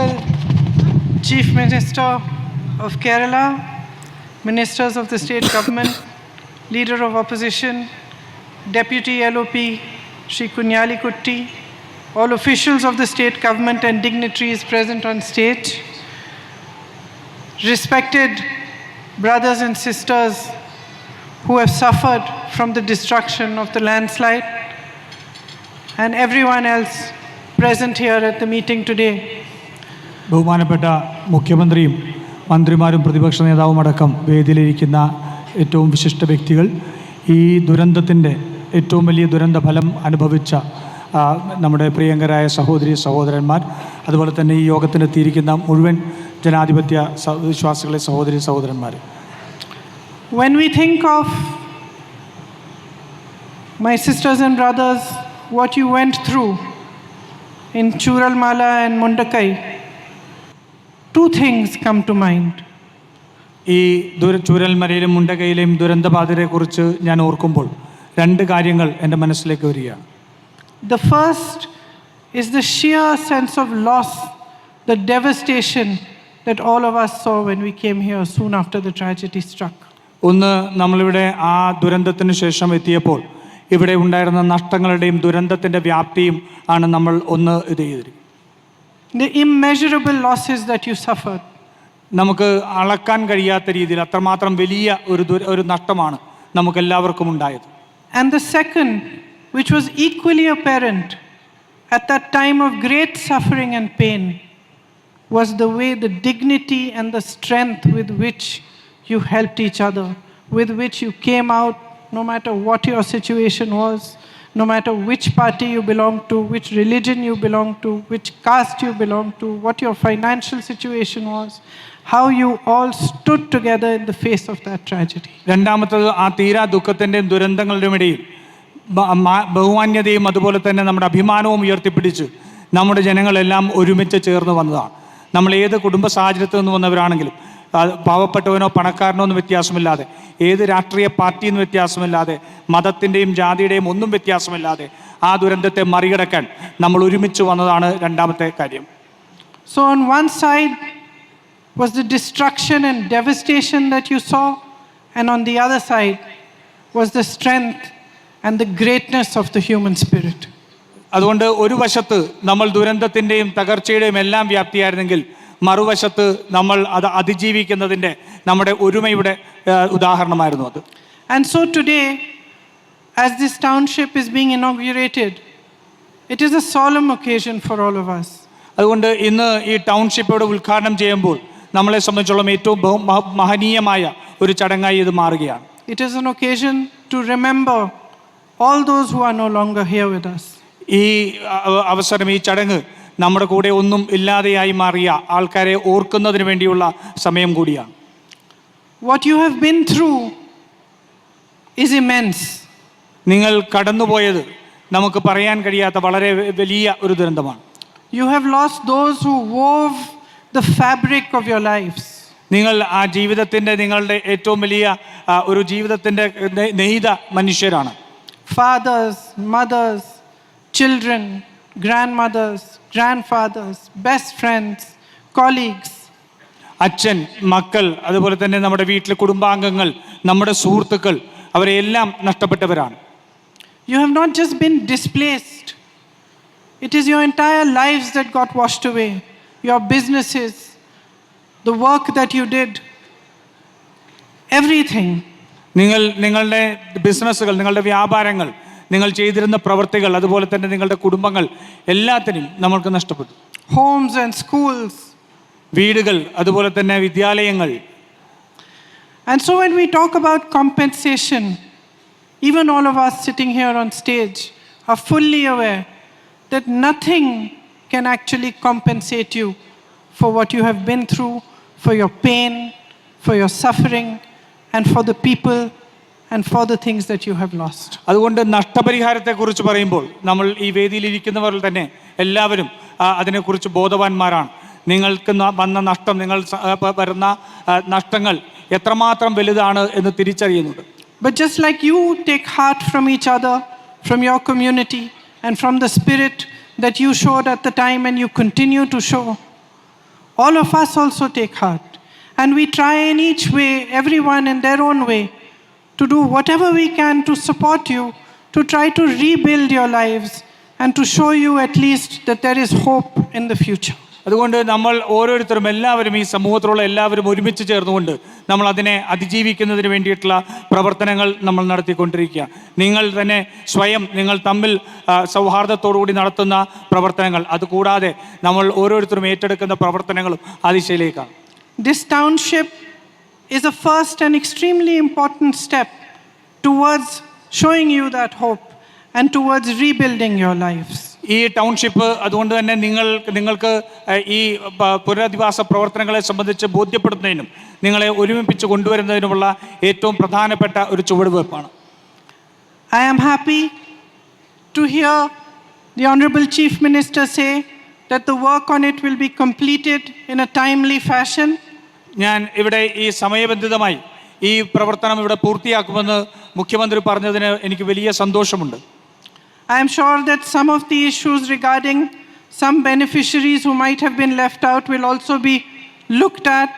Honorable Chief Minister of Kerala, Ministers of the State Government, Leader of Opposition, Deputy LOP Shri Kunyali Kutti, all officials of the state government and dignitaries present on stage, respected brothers and sisters who have suffered from the destruction of the landslide, and everyone else present here at the meeting today. ബഹുമാനപ്പെട്ട മുഖ്യമന്ത്രിയും മന്ത്രിമാരും പ്രതിപക്ഷ നേതാവുമടക്കം വേദിയിലിരിക്കുന്ന ഏറ്റവും വിശിഷ്ട വ്യക്തികൾ, ഈ ദുരന്തത്തിൻ്റെ ഏറ്റവും വലിയ ദുരന്ത ഫലം അനുഭവിച്ച നമ്മുടെ പ്രിയങ്കരായ സഹോദരി സഹോദരന്മാർ, അതുപോലെ തന്നെ ഈ യോഗത്തിനെത്തിയിരിക്കുന്ന മുഴുവൻ ജനാധിപത്യ വിശ്വാസികളെ സഹോദരി സഹോദരന്മാർ. When we think of my sisters and brothers, what you went through in Churalmala and Mundakai, two things come to mind. ഈ ചൂരൽമലയിലും മുണ്ടകയിലെയും ദുരന്തബാധിതരെക്കുറിച്ച് ഞാൻ ഓർക്കുമ്പോൾ രണ്ട് കാര്യങ്ങൾ എൻ്റെ മനസ്സിലേക്ക് വരികയാണ്. The first is the sheer sense of loss, the devastation that all of us saw when we came here soon after the tragedy struck. ഒന്ന്, നമ്മളിവിടെ ആ ദുരന്തത്തിന് ശേഷം എത്തിയപ്പോൾ ഇവിടെ ഉണ്ടായിരുന്ന നഷ്ടങ്ങളുടെയും ദുരന്തത്തിൻ്റെ വ്യാപ്തിയും ആണ് നമ്മൾ ഒന്ന് ഇത് ചെയ്തിരിക്കുന്നത്. The immeasurable losses that you suffered. നമുക്ക് അളക്കാൻ കഴിയാത്ത രീതിയിൽ അത്രമാത്രം വലിയ ഒരു നഷ്ടമാണ് നമുക്കെല്ലാവർക്കും ഉണ്ടായത്. And the second, which was equally apparent at that time of great suffering and pain, was the way, the dignity and the strength with which you helped each other, with which you came out, no matter what your situation was, no matter which party you belonged to, which religion you belonged to, which caste you belonged to, what your financial situation was, how you all stood together in the face of that tragedy. രണ്ടാമത്തത്, ആ തീരാ ദുഃഖത്തിൻ്റെയും ദുരന്തങ്ങളുടെയും ഇടയിൽ ബഹുമാന്യതയും അതുപോലെ തന്നെ നമ്മുടെ അഭിമാനവും ഉയർത്തിപ്പിടിച്ച് നമ്മുടെ ജനങ്ങളെല്ലാം ഒരുമിച്ച് ചേർന്ന് വന്നതാണ്. നമ്മൾ ഏത് കുടുംബ സാഹചര്യത്തിൽ നിന്ന് വന്നവരാണെങ്കിലും, പാവപ്പെട്ടവനോ പണക്കാരനോ ഒന്നും വ്യത്യാസമില്ലാതെ, ഏത് രാഷ്ട്രീയ പാർട്ടിയെന്ന് വ്യത്യാസമില്ലാതെ, മതത്തിൻ്റെയും ജാതിയുടെയും ഒന്നും വ്യത്യാസമില്ലാതെ ആ ദുരന്തത്തെ മറികടക്കാൻ നമ്മൾ ഒരുമിച്ച് വന്നതാണ് രണ്ടാമത്തെ കാര്യം. So on one side was the destruction and devastation that you saw, and on the other side was the strength and the greatness of the human spirit. അതുകൊണ്ട് ഒരു വശത്ത് നമ്മൾ ദുരന്തത്തിൻ്റെയും തകർച്ചയുടെയും എല്ലാം വ്യാപ്തിയായിരുന്നെങ്കിൽ, മറുവശത്ത് നമ്മൾ അത് അതിജീവിക്കുന്നതിൻ്റെ നമ്മുടെ ഒരുമയുടെ ഉദാഹരണമായിരുന്നു അത്. And so today, as this township is being inaugurated, it is a solemn occasion for all of us. അതുകൊണ്ട് ഇന്ന് ഈ ടൗൺഷിപ്പോടെ ഉദ്ഘാടനം ചെയ്യുമ്പോൾ നമ്മളെ സംബന്ധിച്ചോളം ഏറ്റവും മഹനീയമായ ഒരു ചടങ്ങായി ഇത് മാറുകയാണ്. It is an occasion to remember all those who are no longer here with us. ഈ അവസരം, ഈ ചടങ്ങ് നമ്മുടെ കൂടെ ഒന്നും ഇല്ലാതെയായി മാറിയ ആൾക്കാരെ ഓർക്കുന്നതിന് വേണ്ടിയുള്ള സമയം കൂടിയാണ്. What you have been through is immense. നിങ്ങൾ കടന്നുപോയത് നമുക്ക് പറയാൻ കഴിയാത്ത വളരെ വലിയ ഒരു ദുരന്തമാണ്. You have lost those who wove the fabric of your lives. നിങ്ങൾ ആ ജീവിതത്തിൻ്റെ, നിങ്ങളുടെ ഏറ്റവും വലിയ ഒരു ജീവിതത്തിൻ്റെ നെയ്ത മനുഷ്യരാണ്. Fathers, mothers, children, grandmothers, grandfathers, best friends, colleagues. അച്ഛൻ, മക്കൾ, അതുപോലെ തന്നെ നമ്മുടെ വീട്ടിലെ കുടുംബാംഗങ്ങൾ, നമ്മുടെ സുഹൃത്തുക്കൾ, അവരെല്ലാം നഷ്ടപ്പെട്ടവരാണ്. You have not just been displaced. It is your entire lives that got washed away. Your businesses, the work that you did, everything. നിങ്ങളുടെ ബിസിനസ്സുകൾ, നിങ്ങളുടെ വ്യാപാരങ്ങൾ, നിങ്ങൾ ചെയ്തിരുന്ന പ്രവൃത്തികൾ, അതുപോലെ തന്നെ നിങ്ങളുടെ കുടുംബങ്ങൾ, എല്ലാത്തിനും നമ്മൾക്ക് നഷ്ടപ്പെട്ടു. Homes and schools. വീടുകൾ, അതുപോലെ തന്നെ വിദ്യാലയങ്ങൾ. And so when we talk about compensation, even all of us sitting here on stage are fully aware that nothing can actually compensate you for what you have been through, for your pain, for your suffering, and for the people and for the things that you have lost. അതുകൊണ്ട് നഷ്ടപരിഹാരത്തെക്കുറിച്ച് പറയുമ്പോൾ നമ്മൾ ഈ വേദിയിലിരിക്കുന്നവർ തന്നെ എല്ലാവരും അതിനെക്കുറിച്ച് ബോധവാന്മാരാണ്. നിങ്ങൾക്ക് വന്ന നഷ്ടം, നിങ്ങൾ വരുന്ന നഷ്ടങ്ങൾ എത്രമാത്രം വലുതാണ് എന്ന് തിരിച്ചറിയുന്നുണ്ട്. But just like you take heart from each other, from your community, and from the spirit that you showed at the time and you continue to show, all of us also take heart. And we try in each way, everyone in their own way, to do whatever we can to support you, to try to rebuild your lives, and to show you at least that there is hope in the future. അതുകൊണ്ട് നമ്മൾ ഓരോരുത്തരും എല്ലാവരും ഈ സമൂഹത്തിലുള്ള എല്ലാവരും ഒരുമിച്ച് ചേർന്നുകൊണ്ട് നമ്മൾ അതിനെ അതിജീവിക്കുന്നതിന് വേണ്ടിയിട്ടുള്ള പ്രവർത്തനങ്ങൾ നമ്മൾ നടത്തിക്കൊണ്ടിരിക്കുക. നിങ്ങൾ തന്നെ സ്വയം നിങ്ങൾ തമ്മിൽ സൗഹാർദ്ദത്തോടുകൂടി നടത്തുന്ന പ്രവർത്തനങ്ങൾ, അതുകൂടാതെ നമ്മൾ ഓരോരുത്തരും ഏറ്റെടുക്കുന്ന പ്രവർത്തനങ്ങളും ആ ദിശയിലേക്കാണ്. This township is a first and extremely important step towards showing you that hope and towards rebuilding your lives. ഈ ടൗൺഷിപ്പ് അതുകൊണ്ട് തന്നെ നിങ്ങൾക്ക് ഈ പുനരധിവാസ പ്രവർത്തനങ്ങളെ സംബന്ധിച്ച് ബോധ്യപ്പെടുത്തുന്നതിനും നിങ്ങളെ ഒരുമിപ്പിച്ച് കൊണ്ടുവരുന്നതിനുമുള്ള ഏറ്റവും പ്രധാനപ്പെട്ട ഒരു ചുവടുവയ്പ്പാണ്. I am happy to hear the Honorable Chief Minister say that the work on it will be completed in a timely fashion. ഞാൻ ഇവിടെ ഈ സമയബന്ധിതമായി ഈ പ്രവർത്തനം ഇവിടെ പൂർത്തിയാക്കുമെന്ന് മുഖ്യമന്ത്രി പറഞ്ഞതിന് എനിക്ക് വലിയ സന്തോഷമുണ്ട്. I am sure that some of the issues regarding some beneficiaries who might have been left out will also be looked at.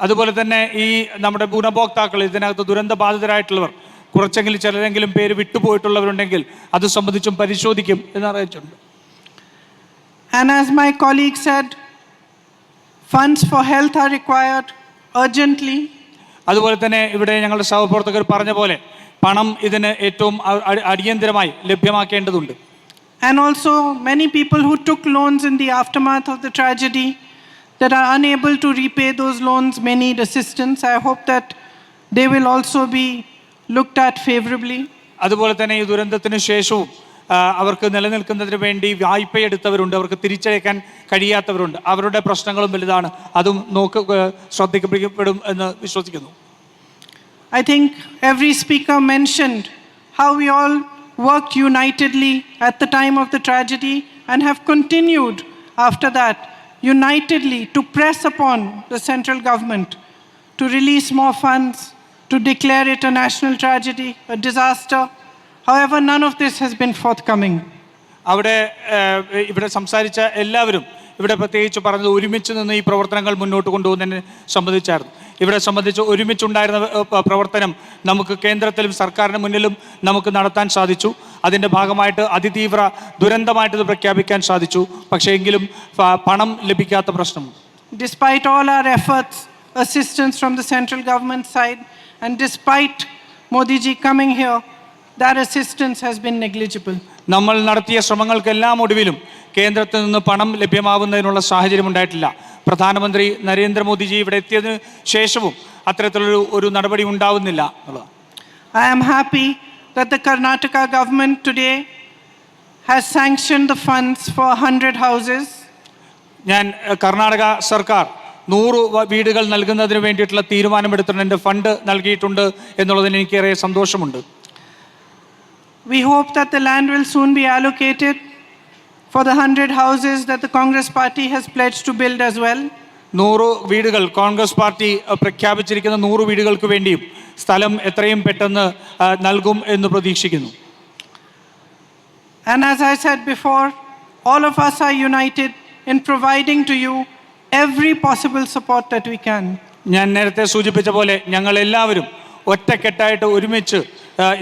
അതുപോലെ തന്നെ ഈ നമ്മുടെ ഗുണഭോക്താക്കൾ, ഇതിനകത്ത് ദുരന്ത ബാധിതരായിട്ടുള്ളവർ കുറച്ചെങ്കിലും ചിലരെങ്കിലും പേര് വിട്ടുപോയിട്ടുള്ളവരുണ്ടെങ്കിൽ അത് സംബന്ധിച്ചും പരിശോധിക്കും എന്ന് അറിയിച്ചിട്ടുണ്ട്. And as my colleague said, funds for health are required urgently. അതുപോലെ തന്നെ ഇവിടെ ഞങ്ങളുടെ സഹപ്രവർത്തകർ പറഞ്ഞ പോലെ പണം ഇതിന് ഏറ്റവും അടിയന്തരമായി ലഭ്യമാക്കേണ്ടതുണ്ട്. And also many people who took loans in the aftermath of the tragedy that are unable to repay those loans may need assistance. I hope that they will also be looked at favorably. അതുപോലെ തന്നെ ഈ ദുരന്തത്തിന് ശേഷവും അവർക്ക് നിലനിൽക്കുന്നതിന് വേണ്ടി വായ്പയെടുത്തവരുണ്ട്, അവർക്ക് തിരിച്ചടയ്ക്കാൻ കഴിയാത്തവരുണ്ട്. അവരുടെ പ്രശ്നങ്ങളും വലുതാണ്, അതും ശ്രദ്ധിക്കപ്പെടും എന്ന് വിശ്വസിക്കുന്നു. I think every speaker mentioned how we all worked unitedly at the time of the tragedy and have continued after that unitedly to press upon the central government to release more funds, to declare it a national tragedy, a disaster. However, none of this has been forthcoming. ഇവിടെ സംസാരിച്ച എല്ലാവരും ഇവിടെ പ്രത്യേകിച്ച് പറഞ്ഞത് ഒരുമിച്ച് നിന്ന് ഈ പ്രവർത്തനങ്ങൾ മുന്നോട്ട് കൊണ്ടുപോകുന്നതിനെ സംബന്ധിച്ചായിരുന്നു. ഇവിടെ സംബന്ധിച്ച് ഒരുമിച്ചുണ്ടായിരുന്ന പ്രവർത്തനം നമുക്ക് കേന്ദ്രത്തിലും സർക്കാരിന് മുന്നിലും നമുക്ക് നടത്താൻ സാധിച്ചു. അതിൻ്റെ ഭാഗമായിട്ട് അതിതീവ്ര ദുരന്തമായിട്ട് ഇത് പ്രഖ്യാപിക്കാൻ സാധിച്ചു. പക്ഷേ എങ്കിലും പണം ലഭിക്കാത്ത പ്രശ്നം. Despite all our efforts, assistance from the central government side, and despite Modi ji coming here, that assistance has been negligible. നമ്മൾ നടത്തിയ ശ്രമങ്ങൾക്കെല്ലാം ഒടുവിലും കേന്ദ്രത്തിൽ നിന്ന് പണം ലഭ്യമാവുന്നതിനുള്ള സാഹചര്യം ഉണ്ടായിട്ടില്ല. പ്രധാനമന്ത്രി നരേന്ദ്രമോദിജി ഇവിടെ എത്തിയതിനു ശേഷവും അത്തരത്തിലൊരു നടപടി ഉണ്ടാവുന്നില്ല എന്നുള്ളതാണ്. I am happy that the Karnataka government today has sanctioned the funds for 100 houses. ഞാൻ കർണാടക സർക്കാർ 100 വീടുകൾ നൽകുന്നതിന് വേണ്ടിയിട്ടുള്ള തീരുമാനമെടുത്തിട്ടുണ്ട്, ഫണ്ട് നൽകിയിട്ടുണ്ട് എന്നുള്ളതിന് എനിക്കേറെ സന്തോഷമുണ്ട്. We hope that the land will soon be allocated for the 100 houses that the Congress party has pledged to build as well. 100 വീടുകൾ Congress party പ്രഖ്യാപിച്ചിരിക്കുന്ന 100 വീടുകൾക്ക് വേണ്ടിയും സ്ഥലം എത്രയും പെട്ടെന്ന് നൽകും എന്ന് പ്രതീക്ഷിക്കുന്നു. And as I said before, all of us are united in providing to you every possible support that we can. ഞാൻ നേരത്തെ സൂചിപ്പിച്ച പോലെ ഞങ്ങൾ എല്ലാവരും ഒറ്റക്കെട്ടായിട്ട് ഒരുമിച്ച്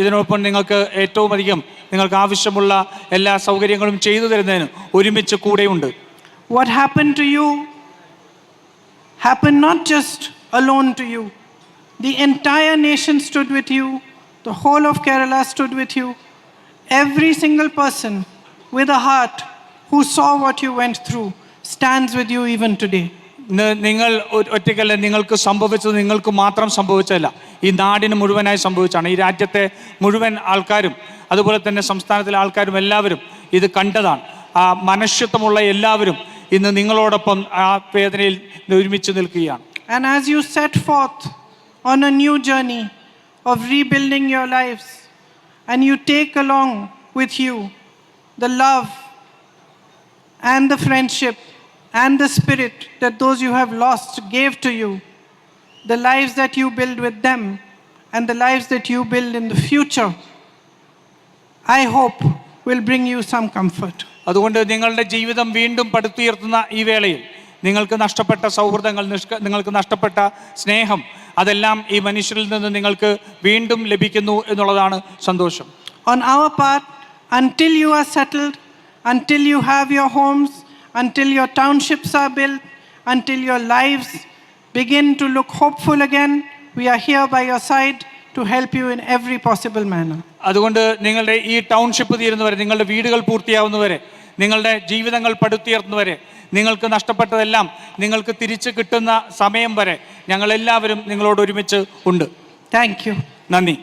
ഇതിനൊപ്പം നിങ്ങൾക്ക് ഏറ്റവും അധികം നിങ്ങൾക്ക് ആവശ്യമുള്ള എല്ലാ സൗകര്യങ്ങളും ചെയ്തു തരുന്നതിന് ഒരുമിച്ച് കൂടെയുണ്ട്. What happened to you happened not just alone to you. The entire nation stood with you. The whole of Kerala stood with you. Every single person with a heart who saw what you went through stands with you even today. നിങ്ങൾ ഒറ്റയ്ക്കല്ല, നിങ്ങൾക്ക് സംഭവിച്ചത് നിങ്ങൾക്ക് മാത്രം സംഭവിച്ചതല്ല, ഈ നാടിന് മുഴുവനായി സംഭവിച്ചാണ്. ഈ രാജ്യത്തെ മുഴുവൻ ആൾക്കാരും അതുപോലെ തന്നെ സംസ്ഥാനത്തിലെ ആൾക്കാരും എല്ലാവരും ഇത് കണ്ടതാണ്. ആ മനുഷ്യത്വമുള്ള എല്ലാവരും ഇന്ന് നിങ്ങളോടൊപ്പം ആ വേദനയിൽ ഒരുമിച്ച് നിൽക്കുകയാണ്. And as you set forth on a new journey of rebuilding your lives, and you take along with you the love and the friendship and the spirit that those you have lost gave to you, the lives that you build with them and the lives that you build in the future, I hope will bring you some comfort. അതുകൊണ്ട് നിങ്ങളുടെ ജീവിതം വീണ്ടും പടുത്തുയർത്തുന്ന ഈ വേളയിൽ നിങ്ങൾക്ക് നഷ്ടപ്പെട്ട സൗഹൃദങ്ങൾ, നിങ്ങൾക്ക് നഷ്ടപ്പെട്ട സ്നേഹം, അതെല്ലാം ഈ മനുഷ്യരിൽ നിന്ന് നിങ്ങൾക്ക് വീണ്ടും ലഭിക്കുന്നു എന്നുള്ളതാണ് സന്തോഷം. On our part, until you are settled, until you have your homes, until your townships are built, until your lives begin to look hopeful again, we are here by your side to help you in every possible manner. അതുകൊണ്ട് നിങ്ങളുടെ ഈ township തീരുന്നവരെ, നിങ്ങളുടെ വീടുകൾ പൂർത്തിയാവുന്നവരെ, നിങ്ങളുടെ ജീവിതങ്ങൾ പടുത്തുയർത്തുന്നവരെ, നിങ്ങൾക്ക് നഷ്ടപ്പെട്ടതെല്ലാം നിങ്ങൾക്ക് തിരിച്ചു കിട്ടുന്ന സമയം വരെ ഞങ്ങളെല്ലാവരും നിങ്ങളോട് ഒരുമിച്ച് ഉണ്ട്. Thank you. നന്ദി.